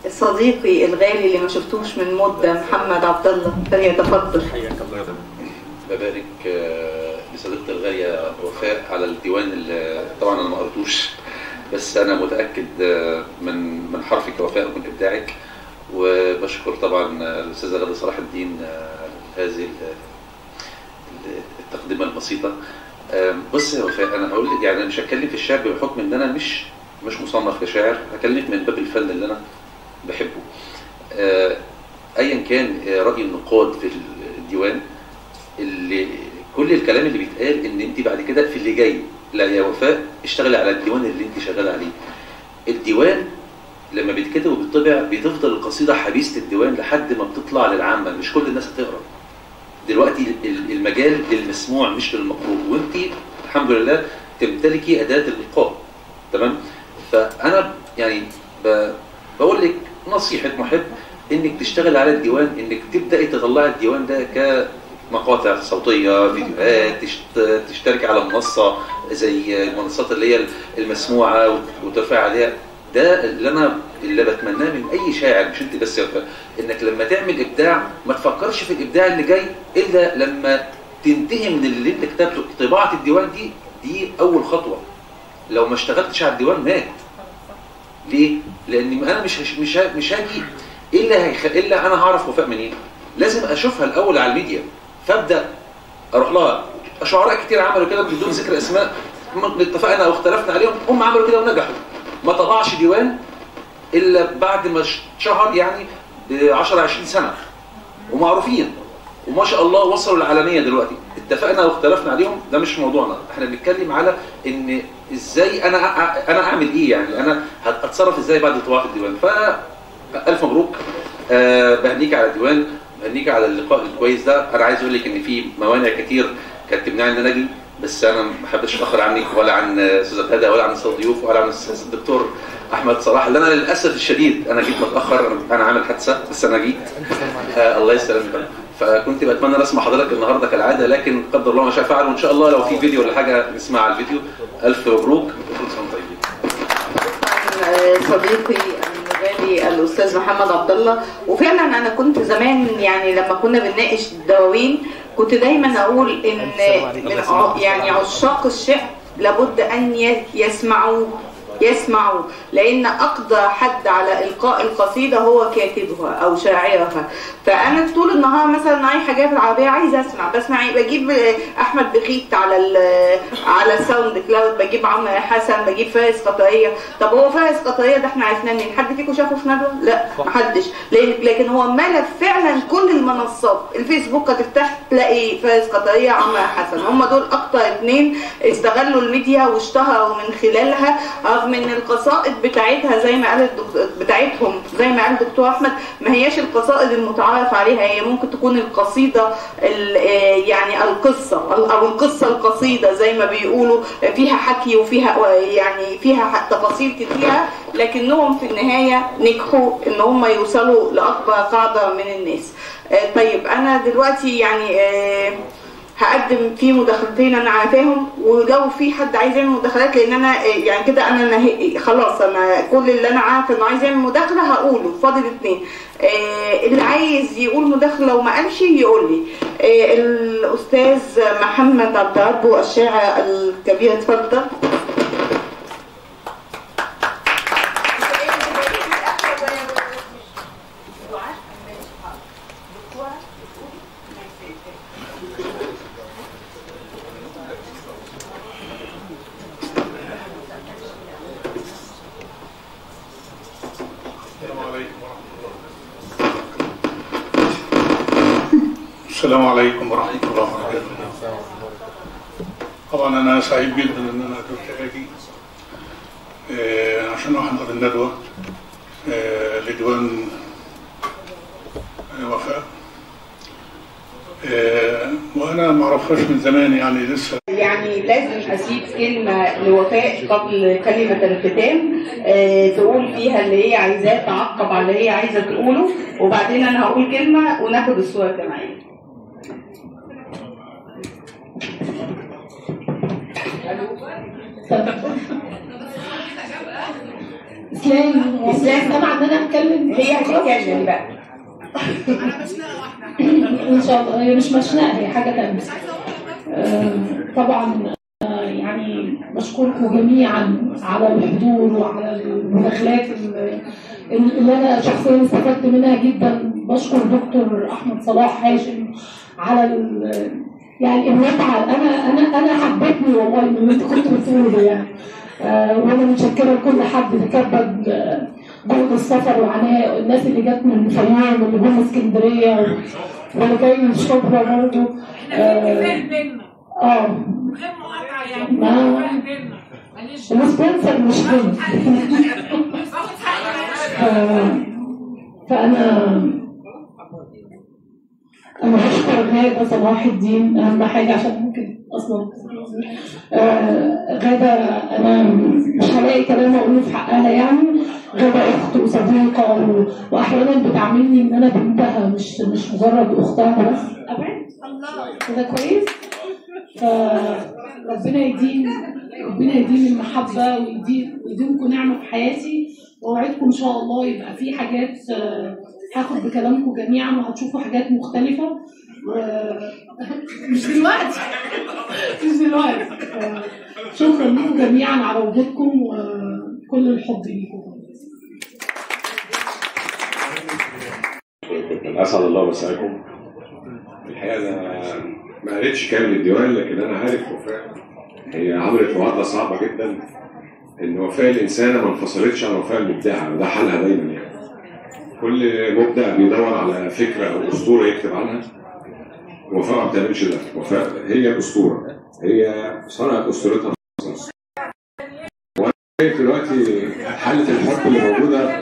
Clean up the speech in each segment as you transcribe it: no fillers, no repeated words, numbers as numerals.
صديقي الغالي اللي ما شفتوش من مدة محمد عبد الله فليتفضل. حياك الله. ببارك لصديقتي الغالية وفاء على الديوان اللي طبعا انا ما قريتوش، بس انا متاكد من حرفك وفاء ومن ابداعك، وبشكر طبعا الاستاذه غاده صلاح الدين هذه التقدمه البسيطه. بص يا وفاء، انا هقول لك يعني انا مش هتكلم في الشعر بحكم ان انا مش مصنف كشاعر، هكلمك من باب الفن اللي انا بحبه. ايا كان راي النقاد في الديوان، اللي كل الكلام اللي بيتقال ان انت بعد كده في اللي جاي، لا يا وفاء اشتغلي على الديوان اللي انت شغاله عليه. الديوان لما بيتكتب وبيطبع بتفضل القصيده حبيسه الديوان لحد ما بتطلع للعامه، مش كل الناس هتقرا. دلوقتي المجال للمسموع مش للمقروء، وانت الحمد لله تمتلكي اداه الالقاء، تمام؟ فانا يعني بقول لك نصيحه محب انك تشتغل على الديوان، انك تبداي تطلعي الديوان ده كمقاطع صوتيه، فيديوهات، تشترك على منصه زي المنصات اللي هي المسموعه وترفع عليها. ده اللي بتمناه من اي شاعر، مش انت بس يا وفاء، انك لما تعمل ابداع ما تفكرش في الابداع اللي جاي الا لما تنتهي من اللي انت كتبته. طباعه الديوان دي اول خطوه. لو ما اشتغلتش على الديوان مات. ليه؟ لان انا مش هاجي الا انا هعرف وفاء منين؟ لازم اشوفها الاول على الميديا، فابدا اروح لها. شعراء كتير عملوا كده بدون ذكر اسماء، اتفقنا او اختلفنا عليهم، هم عملوا كده ونجحوا. ما طبعش ديوان الا بعد ما شهر، يعني ب 10 20 سنه، ومعروفين وما شاء الله وصلوا للعالميه دلوقتي. اتفقنا واختلفنا عليهم، ده مش موضوعنا. احنا بنتكلم على ان ازاي انا اعمل ايه، يعني انا هتصرف ازاي بعد طباعه الديوان. الف مبروك، بهنيك على الديوان، بهنيك على اللقاء الكويس ده. انا عايز اقول لك ان في موانع كتير كانت تمنعني ان انا اجي، بس انا ما حبيتش اتاخر عنك ولا عن استاذه غاده ولا عن استاذ ضيوف ولا عن الاستاذ الدكتور احمد صلاح، اللي انا للاسف الشديد انا جيت متاخر. انا عامل حادثه بس انا جيت. الله يسلمك. فكنت بتمنى ان اسمع حضرتك النهارده كالعاده، لكن قدر الله ما شاء فعل، وان شاء الله لو في فيديو ولا حاجه نسمع على الفيديو. الف مبروك وكل سنه طيبين. صديقي الغالي الاستاذ محمد عبد الله. وفعلا انا كنت زمان يعني لما كنا بنناقش الدواوين كنت دايما اقول ان يعني عشاق الشعر لابد ان يسمعوا، لان اقدر حد على القاء القصيده هو كاتبها او شاعرها. فانا طول النهار مثلا اي حاجه في العربيه عايزه بسمع ايه، بجيب احمد بخيت على الساوند كلاود، بجيب عمرو حسن، بجيب فارس قطريه. طب هو فارس قطريه ده احنا عرفناه منين؟ حد فيكم شافه في ندوه؟ لا محدش. لكن هو ملف فعلا كل المنصات. الفيسبوك هتفتح تلاقي فارس قطريه، عمرو حسن، هم دول اكتر اثنين استغلوا الميديا واشتهروا من خلالها. رغم ان القصائد بتاعتها زي ما قال بتاعتهم زي ما قال الدكتور احمد ما هياش القصائد المتعارف عليها، هي ممكن تكون القصيده يعني القصه او القصه القصيده زي ما بيقولوا، فيها حكي وفيها يعني فيها تفاصيل كتيره، لكنهم في النهايه نجحوا ان هم يوصلوا لاكبر قاعده من الناس. طيب انا دلوقتي يعني هقدم في مداخلتين انا عارفاهم، ولو في حد عايز يعمل مداخلات، لان انا يعني كده انا خلاص انا كل اللي انا عارفه انه عايز يعمل مداخله هقوله. فاضل اثنين. اللي عايز يقول مداخله وما قالش يقول لي. الاستاذ محمد عبد ربه الشاعر الكبير، اتفضل. السلام عليكم ورحمة الله وبركاته. طبعا أنا سعيد جدا إن أنا قدرت أجي عشان أحضر الندوة لديوان وفاء، وأنا ما أعرفهاش من زمان يعني لسه. يعني لازم أسيب كلمة لوفاء قبل كلمة الختام تقول فيها اللي هي عايزاه، تعقب على اللي هي عايزة تقوله، وبعدين أنا هقول كلمة وناخد الصورة الجماعية. اسلام سامعه ان انا اتكلم. هي هتتكلم بقى ان شاء الله. هي مش مشنقه، هي حاجه ثانيه. طبعا يعني بشكركم جميعا على الحضور وعلى المداخلات اللي انا شخصيا استفدت منها جدا. بشكر دكتور احمد صلاح هاشم على يعني المتعه. انا حبيتني والله من اللي انت كنت بتقوله يعني. وانا متشكره لكل حد تكبد جهد السفر وعناء، الناس اللي جت من الفيوم واللي جم اسكندريه واللي جاي من شبرا برضه. غير مقاطعه يعني. السبونسر مش بنت. فانا بشكر غادة صلاح الدين اهم حاجه، عشان ممكن اصلا غادة انا مش هلاقي كلام اقوله في حقها يعني. غادة اخت وصديقه واحيانا بتعاملني ان انا بنتها مش مجرد اختها بس. ابعد الله كده كويس. فربنا يديم المحبه ويديمكم نعمه في حياتي. واوعدكم ان شاء الله يبقى في حاجات هاخد بكلامكم جميعا وهتشوفوا حاجات مختلفه. مش دلوقتي. شكرا لكم جميعا على وجودكم وكل الحب ليكم. اسعد الله مساءكم. الحقيقه انا ما قريتش كامل الديوان، لكن انا عارف وفاء هي عملت معادله صعبه جدا، ان وفاء الانسانه ما انفصلتش عن وفاء المبدعه، وده حالها دايما يعني. كل مبدع بيدور على فكره او اسطوره يكتب عنها. وفاء ما بتعملش ده، وفاء هي الاسطوره، هي صنعت اسطورتها. وانا شايف دلوقتي حاله الحب اللي موجوده،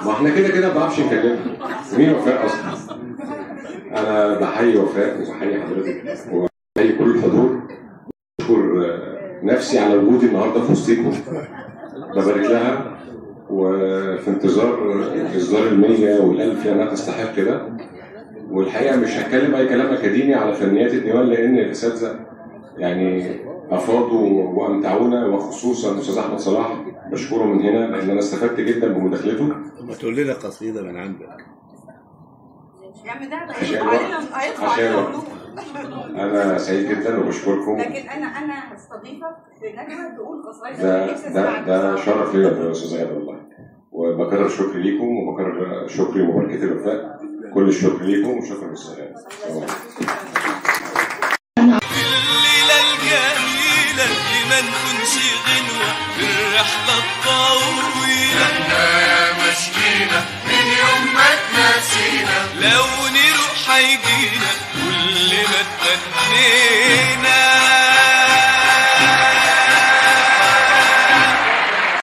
ما احنا كده ما بنعرفش نكلمها. مين وفاء اصلا؟ انا بحيي وفاء وبحيي حضرتك وبحيي كل الحضور. بشكر نفسي على وجودي النهارده في وسطكم. ببارك لها وفي انتظار اصدار ال100 وال1000 لانها تستحق كده. والحقيقه مش هتكلم اي كلام اكاديمي على فنيات الديوان، لان الاساتذه يعني افاضوا وامتعونا، وخصوصا الاستاذ احمد صلاح بشكره من هنا لان انا استفدت جدا بمداخلته. ما تقول لنا قصيده من عندك. عشان انا سعيد جدا وبشكركم. لكن انا هستضيفك في ندوه تقول قصايد. ده شرف ليا يا استاذ اياد والله. وبكرر شكري ليكم وبكرر شكري ومباركتي لوفاء. كل الشكر ليكم وشكرا للاستاذ اياد. الليله الجميله اللي ما نكونش غنوه في الرحله الطويله. احنا يا مسكينه من يوم ما تنسينا، لو نروح هيجينا